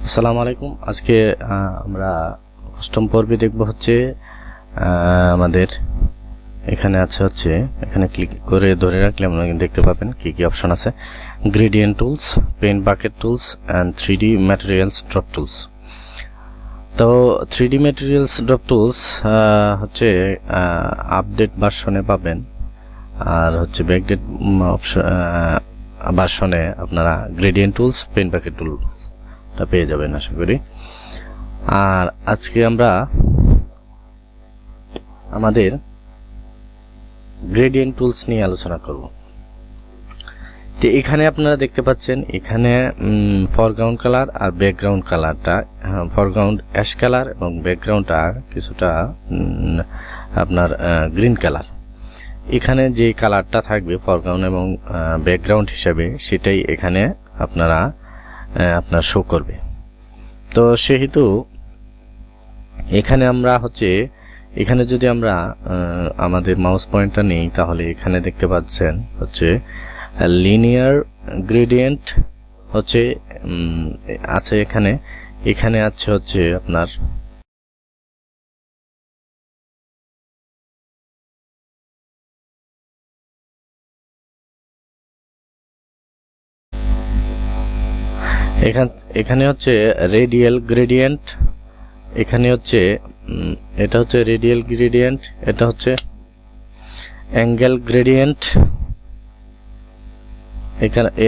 আসসালামু আলাইকুম। আজকে আমরা অষ্টম পর্বে দেখব হচ্ছে আমাদের এখানে আছে এখানে ক্লিক করে ধরে রাখলে আমরা দেখতে পাবেন কি কি অপশন আছে। Gradient tools, paint bucket tools and 3D materials drop tools. তো 3D ম্যাটেরিয়ালস ড্রপ টুলস হচ্ছে আপডেট ভার্সনে পাবেন, আর হচ্ছে ব্যাকডেট ভার্সনে আপনারা gradient tools, paint bucket tools পেয়ে যাবেন আশা করি। আর আজকে আমরা আমাদের গ্রেডিয়েন্ট টুলস নিয়ে আলোচনা করব। তো এখানে আপনারা দেখতে পাচ্ছেন এখানে ফরগ্রাউন্ড কালার আর ব্যাকগ্রাউন্ড কালারটা, ফরগ্রাউন্ড অ্যাশ কালার এবং ব্যাকগ্রাউন্ডটা কিছুটা আপনার গ্রিন কালার। এখানে যে কালারটা থাকবে ফরগ্রাউন্ড এবং ব্যাকগ্রাউন্ড হিসাবে সেটাই এখানে আপনার শো করবে। তো সেহেতু এখানে আমরা এখানে যদি আমরা আমাদের মাউস পয়েন্টটা নেই তাহলে এখানে দেখতে পাচ্ছেন লিনিয়ার গ্রেডিয়েন্ট আছে। এখানে আছে আপনার এখানে রেডিয়াল গ্রেডিয়েন্ট, এখানে এটা হচ্ছে রেডিয়াল গ্রেডিয়েন্ট, এটা হচ্ছে অ্যাঙ্গেল গ্রেডিয়েন্ট,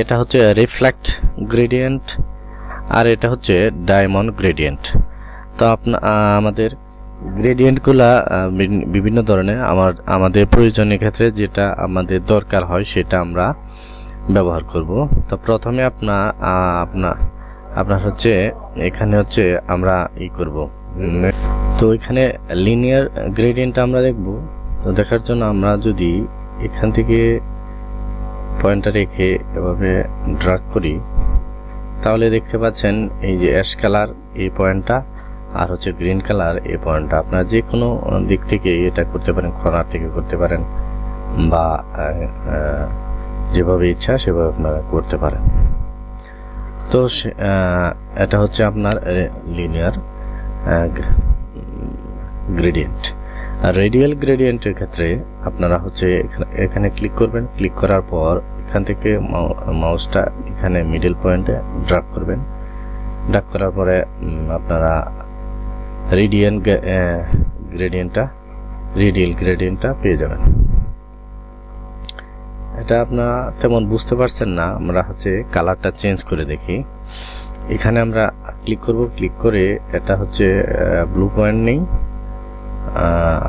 এটা হচ্ছে রিফ্লেক্ট গ্রেডিয়েন্ট, আর এটা হচ্ছে ডায়মন্ড গ্রেডিয়েন্ট। তো আমাদের গ্রেডিয়েন্টগুলা বিভিন্ন ধরনের, আমাদের প্রয়োজনীয় ক্ষেত্রে যেটা আমাদের দরকার হয় সেটা আমরা ব্যবহার করব। তো প্রথমে আপনার এখানে আমরা করব। তো এখানে লিনিয়ার গ্রেডিয়েন্ট আমরা দেখব। তো দেখার জন্য আমরা যদি এখান থেকে পয়েন্টটা রেখে এভাবে ড্র্যাগ করি তাহলে দেখতে পাচ্ছেন এই যে অ্যাশ কালার এই পয়েন্টটা আর গ্রিন কালার এই পয়েন্টটা। আপনারা যে কোনো দিক থেকে এটা করতে পারেন, কর্নার থেকে করতে পারেন বা যেভাবে ইচ্ছা সেভাবে আপনারা করতে পারেন। তো এটা হচ্ছে আপনার লিনিয়ার গ্রেডিয়েন্ট। আর রেডিয়াল গ্রেডিয়েন্টের ক্ষেত্রে আপনারা এখানে ক্লিক করবেন। ক্লিক করার পর এখান থেকে মাউসটা এখানে মিডল পয়েন্টে ড্র্যাগ করবেন। ড্র্যাগ করার পরে আপনারা রেডিয়াল গ্রেডিয়েন্টটা পেয়ে যাবেন। এটা আপনারা তেমন বুঝতে পারছেন না, আমরা কালারটা চেঞ্জ করে দেখি। এখানে আমরা ক্লিক করব। ক্লিক করে এটা ব্লু পয়েন্ট নেই,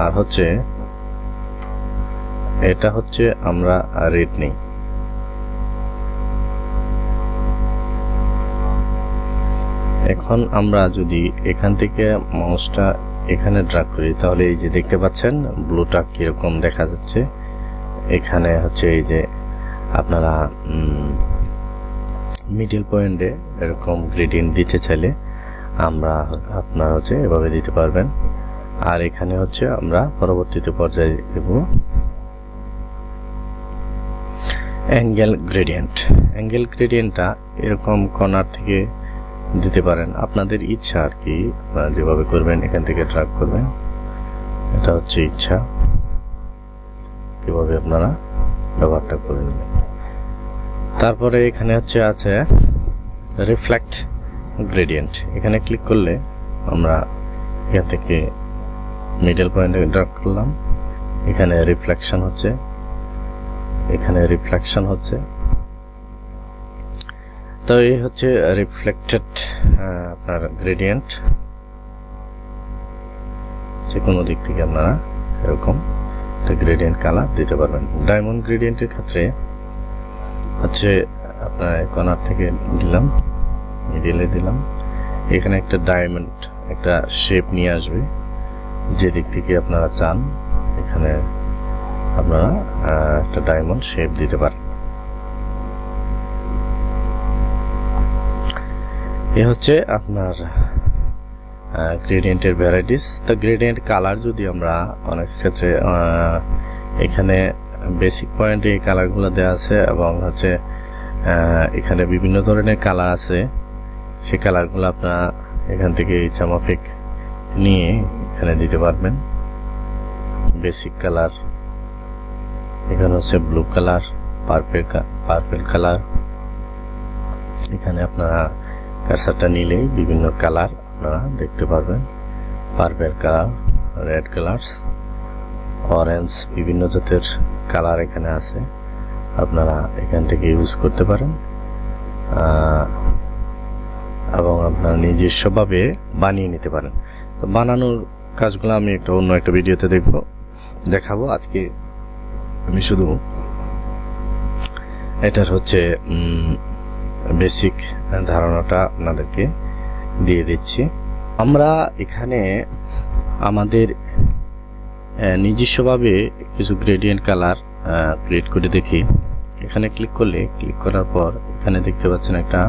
আর এটা আমরা রেড নেই। এখন আমরা যদি এখান থেকে মাউসটা এখানে ড্র্যাগ করি তাহলে এই যে দেখতে পাচ্ছেন ব্লুটা কিরকম দেখা যাচ্ছে। এখানে এই যে আপনারা মিডল পয়েন্টে এরকম গ্রেডিয়েন্ট দিতে চাইলে আপনারা এভাবে দিতে পারবেন। আর এখানে আমরা পরবর্তীতে পর্যায়ে দেব অ্যাঙ্গেল গ্রেডিয়েন্ট। অ্যাঙ্গেল গ্রেডিয়েন্টটা এরকম কর্নার থেকে দিতে পারেন, আপনাদের ইচ্ছা আর কি, আপনারা যেভাবে করবেন এখান থেকে ড্র্যাগ করবেন। এটা ইচ্ছা কিভাবে আপনারা ব্যবহারটা করে নেবেন। তারপরে এখানে আছে রিফ্লেক্ট গ্রেডিয়েন্ট। এখানে ক্লিক করলে আমরা এখান থেকে মিডল পয়েন্টে ড্র্যাগ করলাম। এখানে রিফ্লেকশন হচ্ছে। তো এই রিফ্লেক্টেড আপনার গ্রেডিয়েন্ট। যে কোনো দিক থেকে আপনারা এরকম গ্রেডিয়েন্ট কালার দিতে পারবেন। ডায়মন্ড গ্রেডিয়েন্টের ক্ষেত্রে আপনার কর্নার থেকে দিলাম, মিডলে দিলাম। এখানে একটা ডায়মন্ড একটা শেপ নিয়ে আসবে, যে দিক থেকে আপনারা চান এখানে আপনারা একটা ডায়মন্ড শেপ দিতে পারেন। এ আপনার গ্রেডিয়েন্টের ভ্যারাইটিস। তো গ্রেডিয়েন্ট কালার যদি আমরা অনেক ক্ষেত্রে এখানে বেসিক পয়েন্টে এই কালারগুলো দেওয়া আছে এবং এখানে বিভিন্ন ধরনের কালার আছে, সেই কালারগুলো আপনারা এখান থেকে ইচ্ছা মাফিক নিয়ে এখানে দিতে পারবেন। বেসিক কালার, এখানে হচ্ছে ব্লু কালার, পার্পল কালার। এখানে আপনারা কার্সারটা নিলেই বিভিন্ন কালার আপনারা দেখতে পারবেন। Purple colour, red colour, orange, বিভিন্ন জাতের কালার এখানে আছে, আপনারা এখান থেকে ইউজ করতে পারেন এবং আপনারা নিজস্বভাবে বানিয়ে নিতে পারেন। তো বানানোর কাজগুলো আমি অন্য একটা ভিডিওতে দেখাবো। আজকে আমি শুধু এটার হচ্ছে বেসিক ধারণাটা আপনাদেরকে দিয়ে দিচ্ছি। আমরা এখানে আমাদের নিজস্বভাবে কিছু গ্রেডিয়েন্ট কালার ক্রিয়েট করে দেখি। এখানে ক্লিক করার পর এখানে দেখতে পাচ্ছেন একটা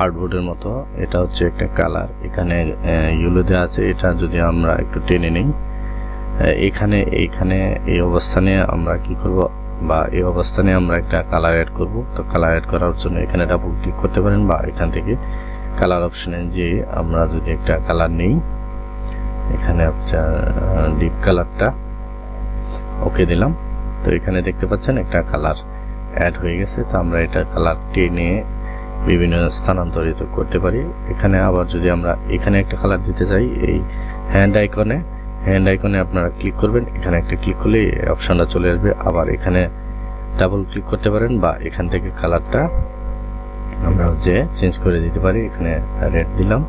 আর্টবোর্ডের মতো, এটা হচ্ছে একটা কালার। এখানে ইয়েলো দেওয়া আছে, এটা যদি আমরা একটু টেনে নিই, এইখানে এই অবস্থানে আমরা কি করব, বা এই অবস্থানে আমরা একটা কালার অ্যাড করব। তো কালার অ্যাড করার জন্য এখানে ডাবল ক্লিক করতে পারেন, বা এখান থেকে কালার অপশনে যে আমরা যদি একটা কালার নেই, এখানে ডিপ কালারটা ওকে দিলাম। তো এখানে দেখতে পাচ্ছেন একটা কালার অ্যাড হয়ে গেছে। তো আমরা এটা কালার টেনে বিভিন্ন স্থানান্তরিত করতে পারি। এখানে আবার যদি আমরা এখানে একটা কালার দিতে চাই, এই হ্যান্ড আইকনে আপনারা ক্লিক করবেন। এখানে একটা ক্লিক করলে এই অপশনটা চলে আসবে। আবার এখানে ডাবল ক্লিক করতে পারেন, বা এখান থেকে কালারটা আমরা চেঞ্জ করে দিতে পারি। এখানে রেড দিলাম,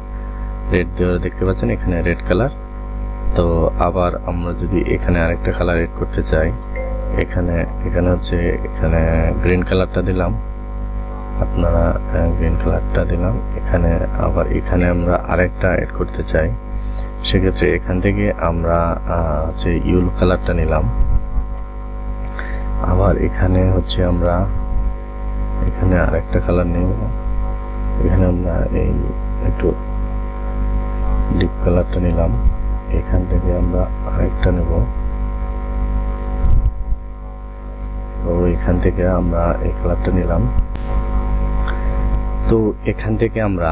রেড দেওয়া দেখতে পাচ্ছেন এখানে রেড কালার। তো আবার আমরা যদি এখানে আরেকটা কালার এড করতে চাই, এখানে গ্রিন কালারটা দিলাম, আপনারা গ্রিন কালারটা দিলাম। এখানে আবার এখানে আমরা আরেকটা এড করতে চাই, সেক্ষেত্রে এখান থেকে আমরা ইয়েলো কালারটা নিলাম। আবার এখানে আমরা এখানে আরেকটা কালার নেব, এখানে আমরা এই একটু ডিপ কালারটা নিলাম। এখান থেকে আমরা আরেকটা নেব, তো এখান থেকে আমরা এই কালারটা নিলাম। তো এখান থেকে আমরা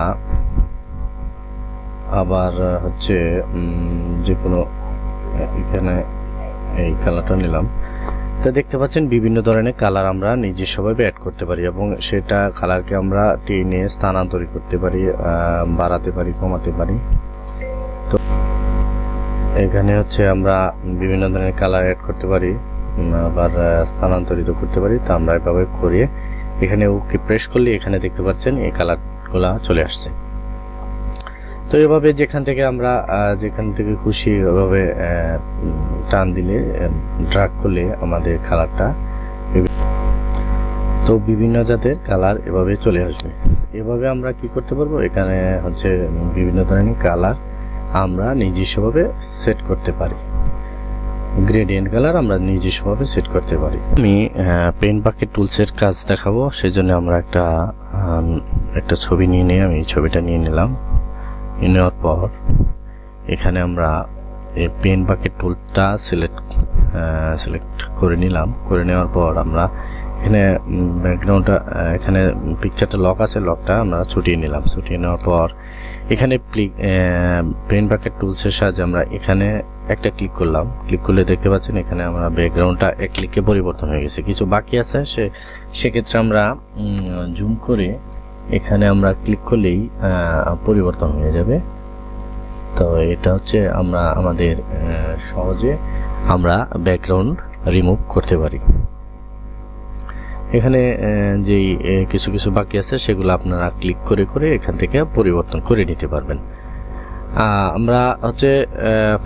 আবার যে কোনো এখানে এই কালারটা নিলাম। তো দেখতে পাচ্ছেন বিভিন্ন ধরনের কালার আমরা নিজস্বভাবে অ্যাড করতে পারি, এবং সেটা কালারকে আমরা টেনে স্থানান্তরিত করতে পারি, বাড়াতে পারি, কমাতে পারি। তো এখানে আমরা বিভিন্ন ধরনের কালার অ্যাড করতে পারি, আবার স্থানান্তরিত করতে পারি। তো আমরা এভাবে করে এখানে ওকে প্রেস করলে এখানে দেখতে পাচ্ছেন এই কালারগুলা চলে আসছে। তো এভাবে যেখান থেকে খুশি এভাবে টান দিলে, ড্রাগ করলে আমাদের কালারটা তো বিভিন্ন জাতের কালার এভাবে চলে আসবে। এভাবে আমরা কি করতে পারবো, এখানে বিভিন্ন ধরনের কালার আমরা নিজস্বভাবে সেট করতে পারি। গ্রেডিয়েন্ট কালার আমরা নিজস্বভাবে সেট করতে পারি। আমি পেইন্ট বাকেট টুলসের কাজ দেখাবো, সেজন্য আমরা একটা ছবি আমি ছবিটা নিয়ে নিলাম। নেওয়ার পর এখানে আমরা এই পেইন্ট বাকেট টুলটা সিলেক্ট করে নিলাম। করে নেওয়ার পর আমরা এখানে ব্যাকগ্রাউন্ডটা, এখানে পিকচারটা লক আছে, লকটা আমরা ছুটিয়ে নিলাম। ছুটিয়ে নেওয়ার পর এখানে পেইন্ট বাকেট টুলসের সাহায্যে আমরা এখানে একটা ক্লিক করলাম। ক্লিক করলে দেখতে পাচ্ছেন এখানে আমরা ব্যাকগ্রাউন্ডটা এক ক্লিকে পরিবর্তন হয়ে গেছে। কিছু বাকি আছে, সেক্ষেত্রে আমরা জুম করে এখানে আমরা ক্লিক করলেই পরিবর্তন হয়ে যাবে। তো এটা আমরা আমাদের সহজে আমরা ব্যাকগ্রাউন্ড রিমুভ করতে পারি। এখানে যেই কিছু বাকি আছে সেগুলো আপনারা ক্লিক করে এখান থেকে পরিবর্তন করে নিতে পারবেন। আমরা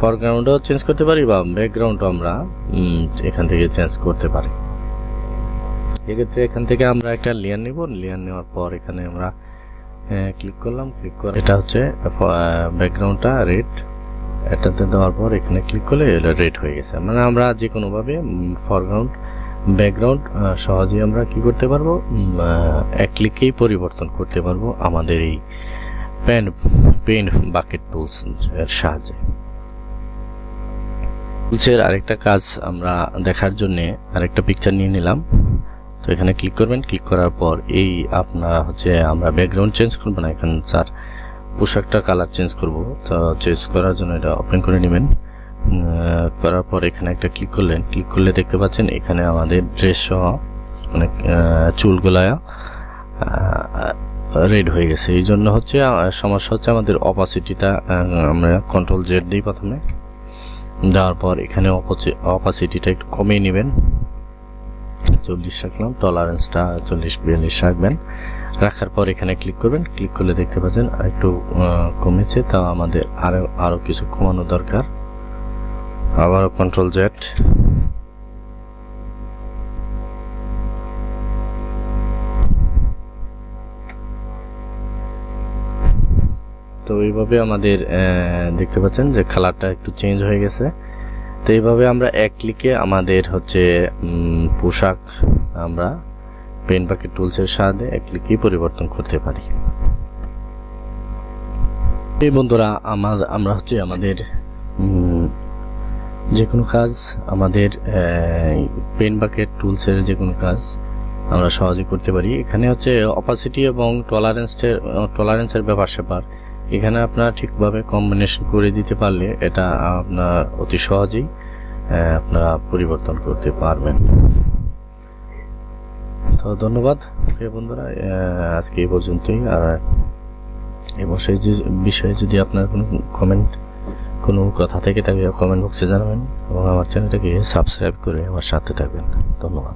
ফরগ্রাউন্ডও চেঞ্জ করতে পারি, বা ব্যাকগ্রাউন্ডও আমরা এখান থেকে চেঞ্জ করতে পারি। এক্ষেত্রে এখান থেকে আমরা একটা লেয়ার নেব। লেয়ার নেওয়ার পর এখানে আমরা ক্লিক করলাম। এটা ব্যাকগ্রাউন্ডটা রেড, এটাতে দেওয়ার পর এখানে ক্লিক করলে রেড হয়ে গেছে। মানে আমরা যে কোনোভাবে ব্যাকগ্রাউন্ড সহজেই আমরা কি করতে পারবো, এক ক্লিকেই পরিবর্তন করতে পারবো আমাদের এই পেইন্ট বাকেট টুলস এর সাহায্যে। টুলসের আরেকটা কাজ আমরা দেখার জন্য আরেকটা পিকচার নিয়ে নিলাম। তো এখানে ক্লিক করবেন। ক্লিক করার পর এই আপনার হচ্ছে আমরা ব্যাকগ্রাউন্ড চেঞ্জ করবো না, এখানে স্যার পোশাকটা কালার চেঞ্জ করব। তো চেঞ্জ করার জন্য এটা ওপেন করে নেবেন। করার পর এখানে একটা ক্লিক করলেন। ক্লিক করলে দেখতে পাচ্ছেন এখানে আমাদের ড্রেস সহ অনেক চুলগুলা রেড হয়ে গেছে। এই জন্য হচ্ছে সমস্যা হচ্ছে আমাদের অপাসিটিটা আমরা কন্ট্রোল জেড দিই প্রথমে, দেওয়ার পর এখানে অপাসিটিটা একটু কমিয়ে নেবেন। 40 রাখলাম, টলারেন্সটা 40-42 রাখবেন। রাখার পর এখানে ক্লিক করবেন। ক্লিক করলে দেখতে পাচ্ছেন আর একটু কমেছে, তা আমাদের আরো কিছু কমানো দরকার। আবারও কন্ট্রোল জেড। তো এইভাবে আমাদের দেখতে পাচ্ছেন যে কালারটা একটু চেঞ্জ হয়ে গেছে। তো এইভাবে আমরা এক ক্লিকে আমাদের হচ্ছে পোশাক আমরা পেন বাকেট টুলসের সাহায্যে এক ক্লিকেই পরিবর্তন করতে পারি। এই বন্ধুরা আমরা হচ্ছে আমাদের যে কোনো কাজ, আমাদের পেন বাকেট টুলসের যে কোনো কাজ আমরা সহজে করতে পারি। এখানে হচ্ছে অপাসিটি এবং টলারেন্সের ব্যাপার স্যাপার এখানে আপনারা ঠিকভাবে কম্বিনেশন করে দিতে পারলে এটা আপনার অতি সহজেই আপনারা পরিবর্তন করতে পারবেন। তো ধন্যবাদ প্রিয় বন্ধুরা, আজকে এই পর্যন্তই। আর এই বিষয়ে যদি আপনার কোনো কথা থেকে তাকে কমেন্ট বক্সে জানাবেন এবং আমার চ্যানেলটাকে সাবস্ক্রাইব করে আমার সাথে থাকবেন। ধন্যবাদ।